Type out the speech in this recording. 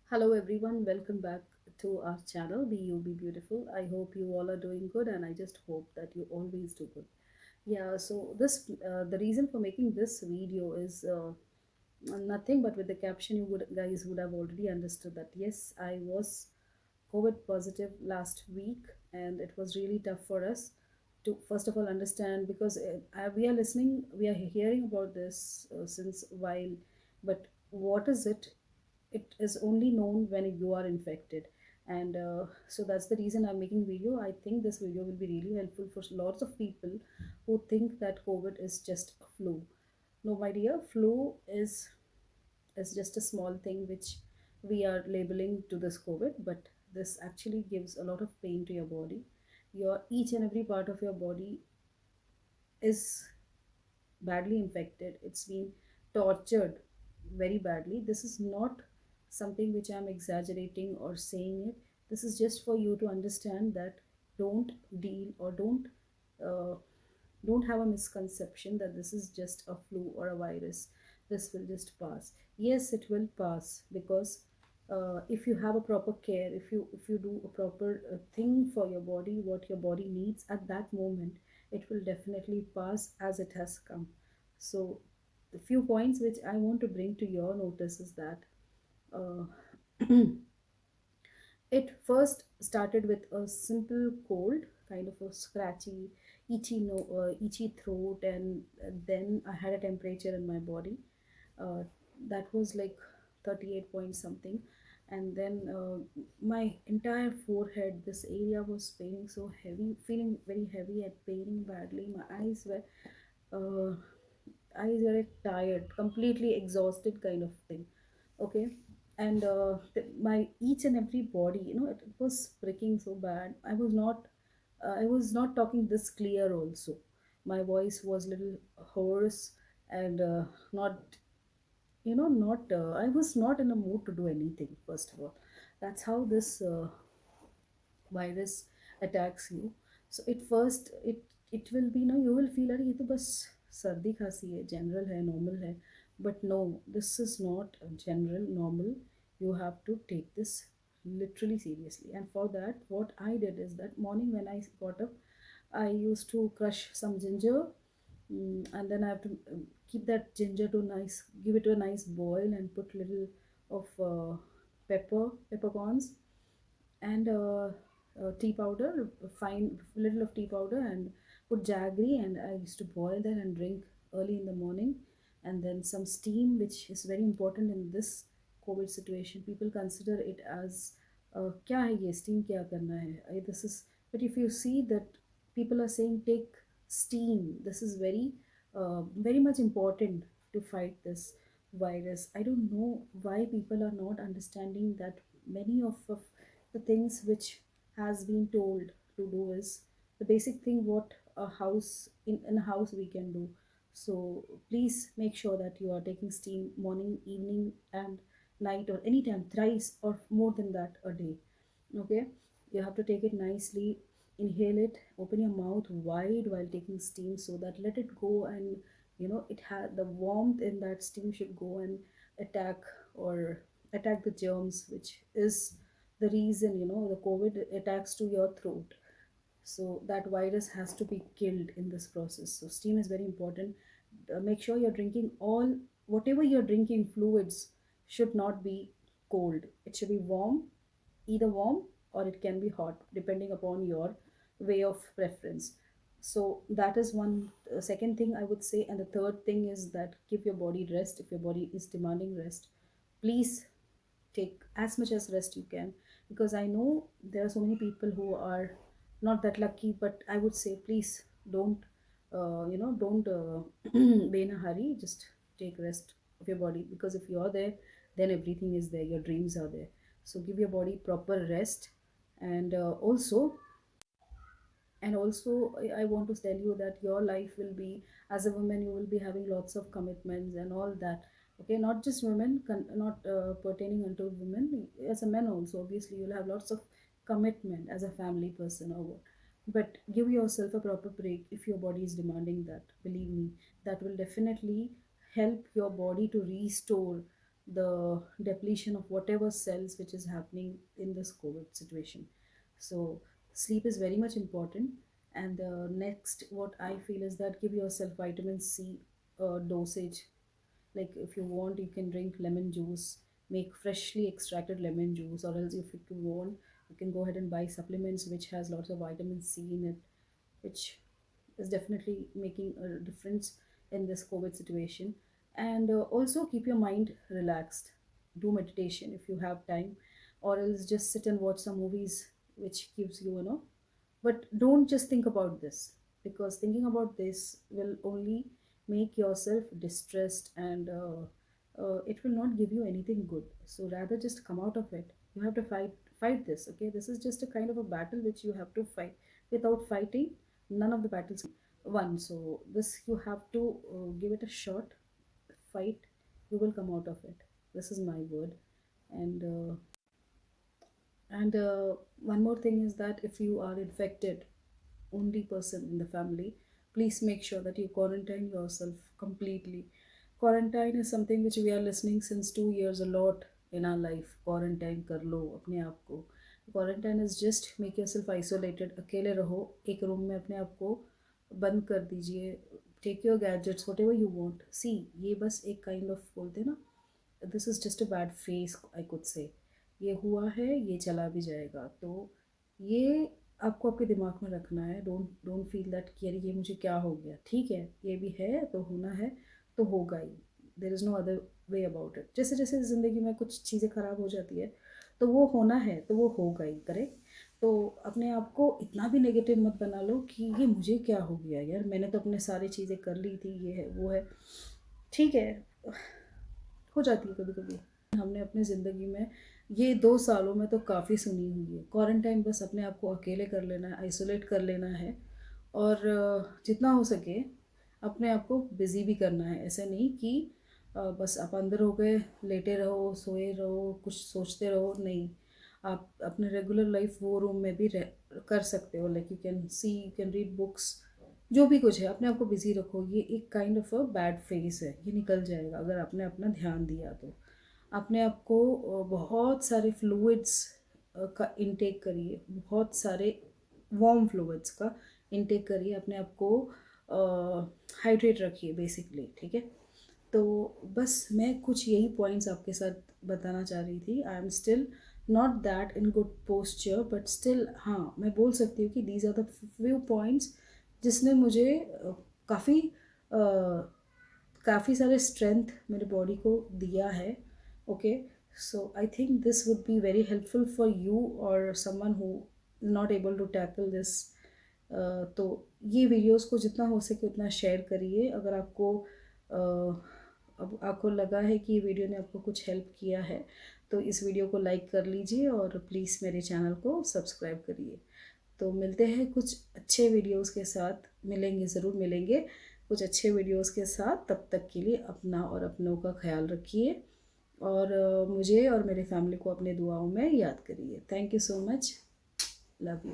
Hello everyone, welcome back to our channel Be You Be Beautiful. I hope you all are doing good and I just hope that you always do good. Yeah, so this the reason for making this video is nothing but with the caption you would guys would have already understood that yes, I was COVID positive last week and it was really tough for us to first of all understand because we are listening, we are hearing about this since a while, but what is it? It is only known when you are infected, and so that's the reason I'm making video. I think this video will be really helpful for lots of people who think that COVID is just a flu. No, my dear, flu is just a small thing which we are labeling to this COVID, but this actually gives a lot of pain to your body. Your each and every part of your body is badly infected. It's been tortured very badly. This is not something which I'm exaggerating or saying it. This is just for you to understand that don't deal or uh, don't have a misconception that this is just a flu or a virus. This will just pass. Yes, it will pass because if you have a proper care, if you do a proper thing for your body, what your body needs at that moment, it will definitely pass as it has come. So the few points which I want to bring to your notice is that uh, it first started with a simple cold, kind of a scratchy, itchy throat, and then I had a temperature in my body uh, that was like 38 point something, and then my entire forehead, this area was paining so heavy, feeling very heavy and paining badly. My uh, eyes were tired, completely exhausted kind of thing. Okay, and my each and every body, it was pricking so bad. I was not talking this clear also. My voice was little hoarse and not not I was not in a mood to do anything. First of all, that's how this virus attacks you. So it first it will be, you will feel अरे ये तो बस सर्दी खांसी है, general है, normal है. But no, this is not a general normal. You have to take this literally seriously, and for that what I did is that morning when I got up, I used to crush some ginger. And then I have to keep that ginger to nice, give it a nice boil and put little of peppercorns and tea powder, fine little of tea powder, and put jaggery. And I used to boil that and drink early in the morning. And then some steam, which is very important in this COVID situation. People consider it as क्या है ये steam, क्या करना है. This is, but if you see that people are saying take steam, this is very much important to fight this virus. I don't know why people are not understanding that many of the things which has been told to do is the basic thing what a house in a house we can do. So please make sure that you are taking steam morning, evening, and night, or anytime, thrice or more than that a day. Okay, you have to take it nicely, inhale it, open your mouth wide while taking steam, so that let it go. And it had the warmth in that steam should go and attack or attack the germs, which is the reason the COVID attacks to your throat. So that virus has to be killed in this process. So steam is very important. Make sure you're drinking all, whatever you're drinking, fluids should not be cold. It should be warm, either warm or it can be hot, depending upon your way of preference. So that is one second thing I would say. And the third thing is that give your body rest. If your body is demanding rest, please take as much as rest you can, because I know there are so many people who are not that lucky. But I would say please don't be in a hurry. Just take rest of your body, because if you're there, then everything is there, your dreams are there. So give your body proper rest. And also I want to tell you that your life will be, as a woman you will be having lots of commitments and all that. Okay, not just women, not pertaining unto women. As a man also, obviously you'll have lots of commitment as a family person or what. But give yourself a proper break. If your body is demanding that, believe me, that will definitely help your body to restore the depletion of whatever cells which is happening in this COVID situation. So sleep is very much important. And next, what I feel is that give yourself vitamin C dosage. Like if you want, you can drink lemon juice, make freshly extracted lemon juice, or else if you want, you can go ahead and buy supplements which has lots of vitamin C in it, which is definitely making a difference in this COVID situation. And also keep your mind relaxed. Do meditation if you have time, or else just sit and watch some movies which gives you, but don't just think about this, because thinking about this will only make yourself distressed, and it will not give you anything good. So rather just come out of it. You have to fight this. Okay, this is just a kind of a battle which you have to fight. Without fighting, none of the battles won. So this you have to give it a shot, fight. You will come out of it. This is my word. And one more thing is that if you are infected, only person in the family, please make sure that you quarantine yourself completely. Quarantine is something which we are listening since 2 years a lot in our life. Quarantine कर लो अपने आप को. Quarantine is just make yourself isolated. अकेले रहो एक room में, अपने आप को बंद कर दीजिए. Take your gadgets, whatever you want. See, ये बस एक kind of बोलते हैं ना, this is just a bad face I could say. ये हुआ है, ये चला भी जाएगा. तो ये आपको आपके दिमाग में रखना है. डोंट डोंट फील दैट कि अरे ये मुझे क्या हो गया. ठीक है, ये भी है तो होना है, तो होगा ही. There is no other way about it. जैसे जैसे ज़िंदगी में कुछ चीज़ें ख़राब हो जाती है, तो वो होना है तो वो होगा ही. करेक्ट. तो अपने आप को इतना भी नेगेटिव मत बना लो कि ये मुझे क्या हो गया यार, मैंने तो अपने सारी चीज़ें कर ली थी, ये है वो है. ठीक है, हो जाती है कभी कभी. हमने अपनी ज़िंदगी में ये 2 सालों में तो काफ़ी सुनी हुई है. क्वारंटाइन बस अपने आप को अकेले कर लेना है, आइसोलेट कर लेना है, और जितना हो सके अपने आप को बिज़ी भी करना है. ऐसे नहीं कि बस आप अंदर हो गए, लेटे रहो, सोए रहो, कुछ सोचते रहो. नहीं, आप अपने रेगुलर लाइफ वो रूम में भी कर सकते हो. Like you can see, you can read books, जो भी कुछ है अपने आप को बिज़ी रखो. ये एक kind of a bad face है, ये निकल जाएगा अगर आपने अपना ध्यान दिया तो. अपने आप को बहुत सारे फ्लूइड्स का इंटेक करिए, बहुत सारे वार्म फ्लूइड्स का इंटेक करिए. अपने आप को हाइड्रेट रखिए बेसिकली. ठीक है. तो बस मैं कुछ यही पॉइंट्स आपके साथ बताना चाह रही थी. I am still not that in good posture, but still हाँ, मैं बोल सकती हूँ कि these are the few points जिसने मुझे काफ़ी काफ़ी सारे स्ट्रेंथ मेरे बॉडी को दिया है. Okay. So I think this would be very helpful for you और someone who not able to tackle this. तो ये वीडियोस को जितना हो सके उतना शेयर करिए. अगर आपको अब आपको लगा है कि ये वीडियो ने आपको कुछ हेल्प किया है, तो इस वीडियो को लाइक कर लीजिए और प्लीज़ मेरे चैनल को सब्सक्राइब करिए. तो मिलते हैं कुछ अच्छे वीडियोस के साथ. मिलेंगे, ज़रूर मिलेंगे कुछ अच्छे वीडियोस के साथ. तब तक के लिए अपना और अपनों का ख्याल रखिए, और मुझे और मेरे फैमिली को अपने दुआओं में याद करिए. Thank you so much. Love you.